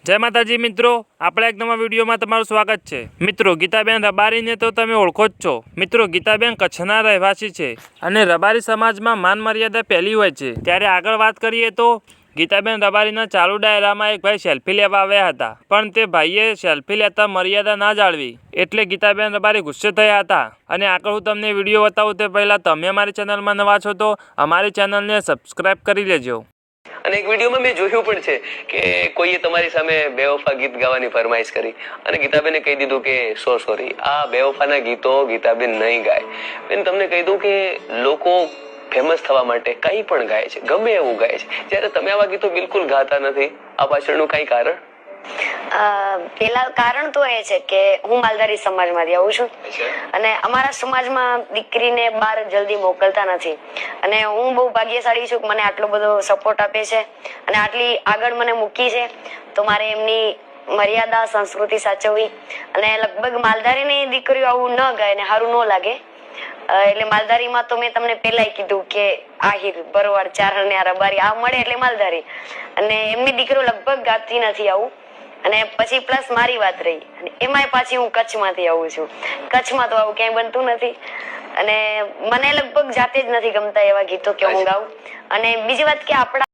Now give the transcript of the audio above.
જય માતાજી મિત્રો, આપણે એક નવા વિડીયોમાં તમારું સ્વાગત છે। મિત્રો, ગીતાબેન રબારીને તો તમે ઓળખો જ છો। મિત્રો, ગીતાબેન કચ્છના રહેવાસી છે અને રબારી સમાજમાં માન મર્યાદા પહેલી હોય છે। ત્યારે આગળ વાત કરીએ તો ગીતાબેન રબારીના ચાલુ ડાયરામાં એક ભાઈ સેલ્ફી લેવા આવ્યા હતા, પણ તે ભાઈએ સેલ્ફી લેતા મર્યાદા ના જાળવી એટલે ગીતાબેન રબારી ગુસ્સે થયા હતા। અને આગળ હું તમને વિડીયો બતાવું તે પહેલાં તમે અમારી ચેનલમાં નવા છો તો અમારી ચેનલને સબસ્ક્રાઈબ કરી લેજો। અને એક વિડીયોમાં મેં જોયું પણ છે કે કોઈએ તમારી સામે બેવફા ગીત ગાવાની ફરમાઈશ કરી અને ગીતાબેને કહી દીધું કે સોરી, આ બેવફાના ગીતો ગીતાબેન નહીં ગાય। બેન, તમને કહી દઉં કે લોકો ફેમસ થવા માટે કંઈ પણ ગાય છે, ગમે એવું ગાય છે, જ્યારે તમે આવા ગીતો બિલકુલ ગાતા નથી। આ પાછળનું કઈ કારણ? પેલા કારણ તો એ છે કે હું માલધારી સમાજમાંથી આવું છું અને અમારા સમાજમાં દીકરીને બહાર જલ્દી મોકલતા નથી અને હું બહુ ભાગ્યશાળી છું કે મને આટલો બધો સપોર્ટ આપે છે અને આટલી આગળ મને મૂકી છે, તો મારે એમની મર્યાદા સંસ્કૃતિ સાચવવી અને લગભગ માલધારીની દીકરીઓ આવું ન ગાય ને સારું ન લાગે એટલે માલધારીમાં તો મેં તમને પહેલા કીધું કે આહિર, ભરવાડ, ચારણ ને આ રબારી આ મળે એટલે માલધારી, અને એમની દીકરીઓ લગભગ ગાતી નથી આવું। અને પછી પ્લસ મારી વાત રહી અને એમાંય પાછી હું કચ્છમાંથી આવું છું, કચ્છમાં તો આવું ક્યાંય બનતું નથી અને મને લગભગ જાતે જ નથી ગમતા એવા ગીતો કે હું ગાઉં। અને બીજી વાત કે આપણા